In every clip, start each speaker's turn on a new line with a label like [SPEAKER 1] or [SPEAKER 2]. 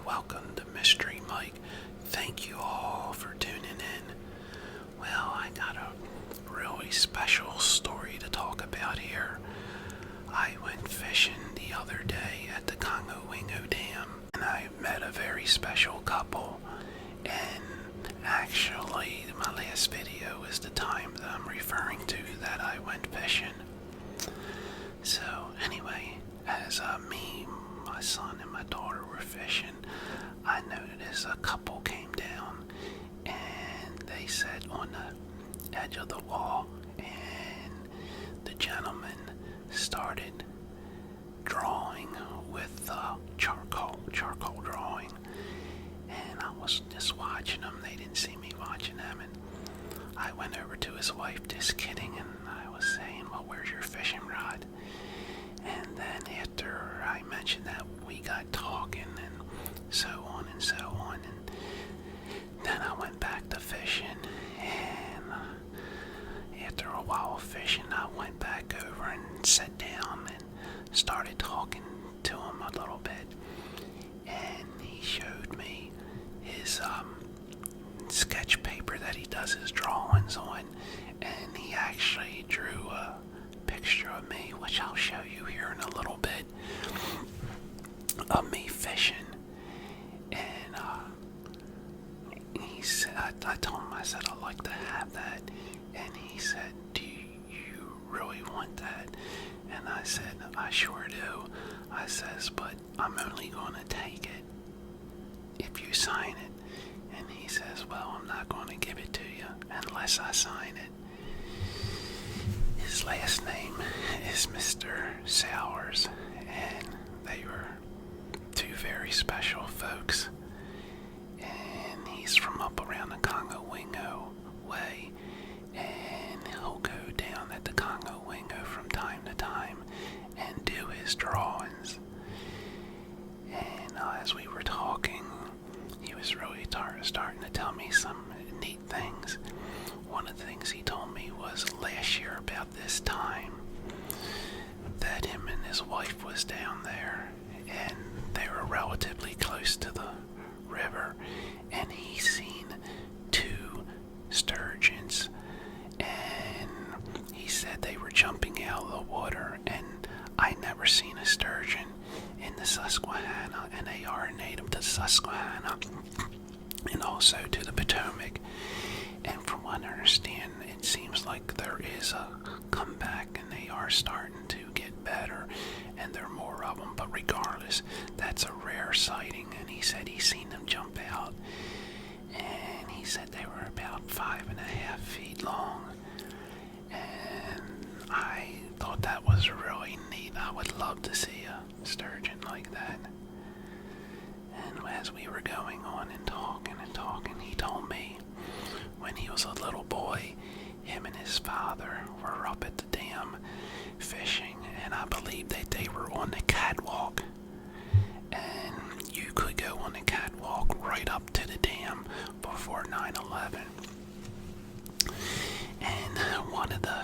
[SPEAKER 1] welcome to Mystery Mike. Thank you all for tuning in. Well, I got a really special story to talk about here. I went fishing the other day at the Conowingo Dam, and I met a very special couple. And actually, my last video is the time that I'm referring to that I went fishing. So, anyway, as me, my son, and my daughter were fishing, I noticed a couple came down and they sat on the edge of the wall, and the gentleman started drawing with charcoal drawing, and I was just watching them. They didn't see me watching them, and I went over to his wife, just kidding, and I was saying, well, where's your fishing rod? And then after I mentioned that, we got talking and so on and so on, and then I went back to fishing, and after a while of fishing, I went back over and sat down and started talking to him a little bit, and he showed me his sketch paper that he does his drawings on, and he actually drew a picture of me, which I'll show you here in a little bit, of me fishing. And he said, I told him, I said, I'd like to have that. And he said, do you really want that? And I said, I sure do. I says, but I'm only going to take it if you sign it. And he says, well, I'm not going to give it to you unless I sign it. His last name is Mr. Sowers, and they were two very special folks. And he's from up around the Conowingo way, and he'll go down at the Conowingo from time to time and do his drawings. And as we were talking, he was really starting to tell me some neat things. One of the things he told me was last year about this time that him and his wife was down there, and they were relatively close to the river, and he seen two sturgeons, and he said they were jumping out of the water, and I never seen a sturgeon in the Susquehanna, and they are native to Susquehanna and also to the Potomac. And from what I understand, it seems like there is a comeback, and they are starting to get better, and there are more of them. But regardless, that's a rare sighting. And he said he seen them jump out, and he said they were about 5.5 feet long. And I thought that was really neat. I would love to see a sturgeon like that. And as we were going on and talking, he told me when he was a little boy, him and his father were up at the dam fishing, and I believe that they were on the catwalk. And you could go on the catwalk right up to the dam before 9/11. And one of the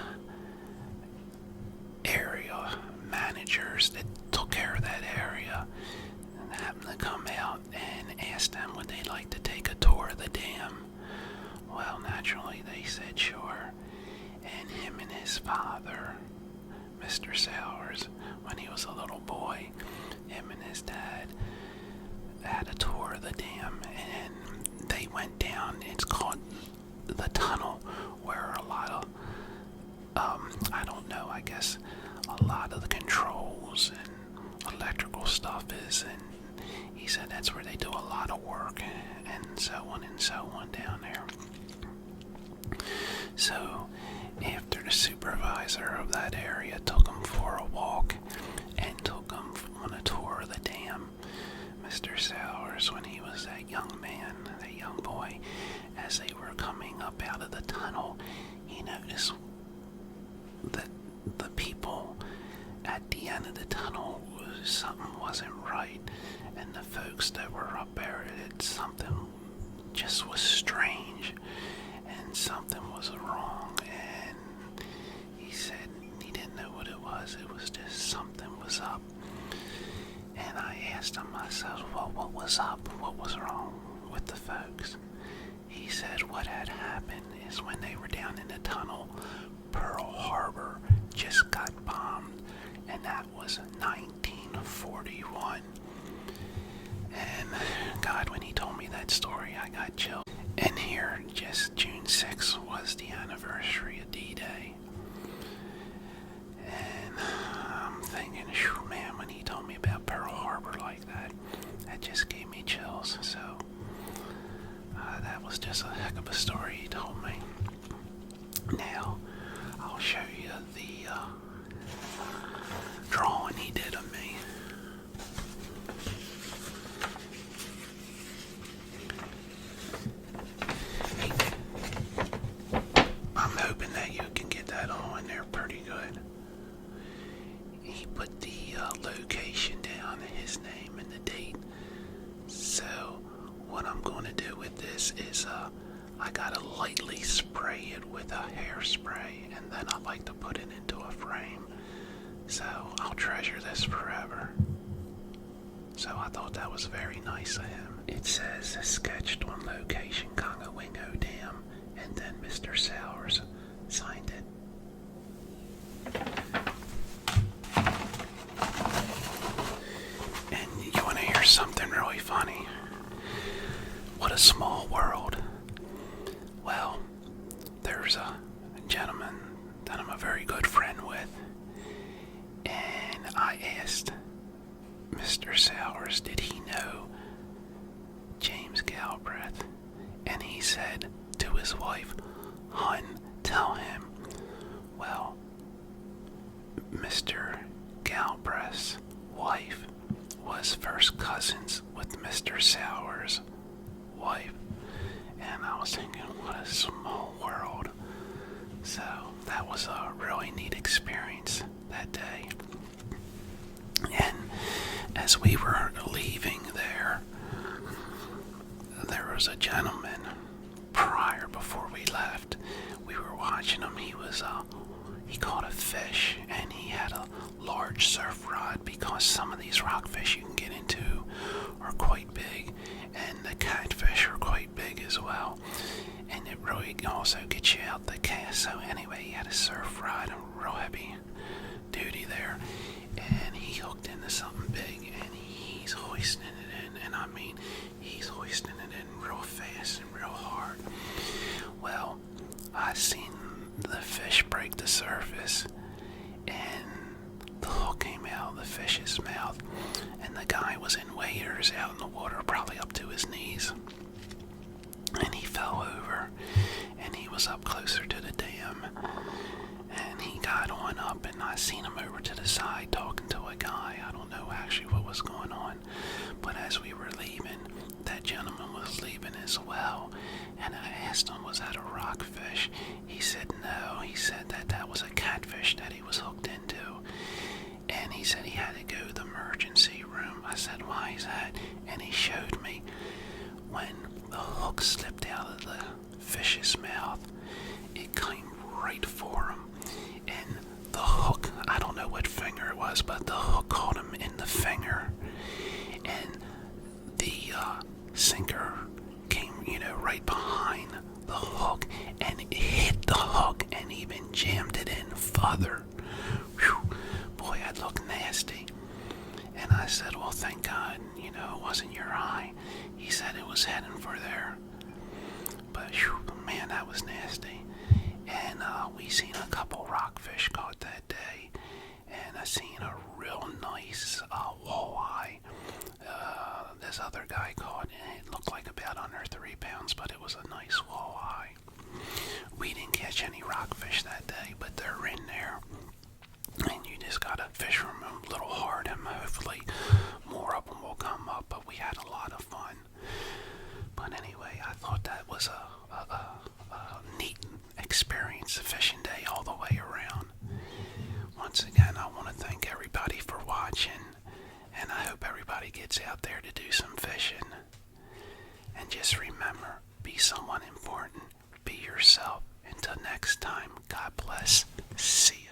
[SPEAKER 1] area managers that took care of that area happened to come out and asked them would they like to take a tour of the dam. Well, naturally, they said sure, and him and his father, Mr. Sowers, when he was a little boy, him and his dad had a tour of the dam, and they went down. It's called the tunnel, where a lot of, I don't know, I guess a lot of the controls and electrical stuff is, and he said that's where they do a lot of work, and so on down there. So, after the supervisor of that area took him for a walk and took him on a tour of the dam, Mr. Sowers, when he was that young man, that young boy, as they were coming up out of the tunnel, he noticed that the people at the end of the tunnel, something wasn't right, and the folks that were up there, something just was strange, and something was wrong, and he said he didn't know what it was just something was up. And I asked him, I said, well, what was up? What was wrong with the folks? He said what had happened is when they were down in the tunnel, Pearl Harbor just got bombed, and that was 1941. And God, when he told me that story, I got chills. And here, just June 6th was the anniversary of D-Day. And I'm thinking, man, when he told me about Pearl Harbor like that, that just gave me chills. So that was just a heck of a story he told me. Now, I'll show you the drawing he did of me. I'm hoping that you can get that on there pretty good. He put the location down, his name and the date. So what I'm going to do with this is I gotta lightly spray it with a hairspray, and then I like to put it into a frame. So I'll treasure this forever. So I thought that was very nice of him. It says sketched on location, Conowingo Dam, and then Mr. Sowers signed it. And you want to hear something really funny? What a small world. Well, there's a gentleman that I'm a very good friend with, and I asked Mr. Sowers, did he know James Galbraith? And he said to his wife, "Hun, tell him." Well, Mr. Galbraith's wife was first cousins with Mr. Sowers' wife. And I was thinking, what a small world. So that was a really neat experience that day. And as we were leaving there was a gentleman before we left. We were watching him. He caught a fish, and he had a large surf rod, because some of these rockfish you can get into are quite big, and the catfish are quite big as well. And it really also gets you out the cast. So anyway, he had a surf rod, a real heavy duty there, and he hooked into something big, and he's hoisting it in, and I mean, he's hoisting it in real fast and real hard. Well, I seen the fish break the surface, and the hook came out of the fish's mouth, and the guy was in waders out in the water, probably up to his knees, and he fell over, and he was up closer to the dam, and he got on up, and I seen him over to the side talking to a guy. I don't know actually what was going on, but as we were leaving, that gentleman was leaving as well, and I asked him, was that a rockfish? He said no. He said that was a catfish that he was hooked into, and he said he had to go to the emergency room. I said, why is that? And he showed me when the hook slipped out of the fish's mouth, it came right for him, and the hook, I don't know what finger it was, but the hook caught him in the finger, and the sinker came, right behind the hook, and it hit the hook and even jammed it in further. Whew. Boy, that looked nasty. And I said, well, thank God, it wasn't your eye. He said it was heading for there. But, man, that was nasty. And we seen a couple rockfish caught that day. And I seen a real nice walleye. This other guy caught, and it looked like about under 3 pounds, but it was a nice walleye. We didn't catch any rockfish that day, but they're in there. And you just gotta fish from them a little hard, and hopefully more of them will come up. But we had a lot of fun. But anyway, I thought that was a neat experience, a fishing day all the way around. Once again, I want to thank everybody for watching, and I hope everybody gets out there to do some fishing. And just remember, be someone important, be yourself. Until next time, God bless. See ya.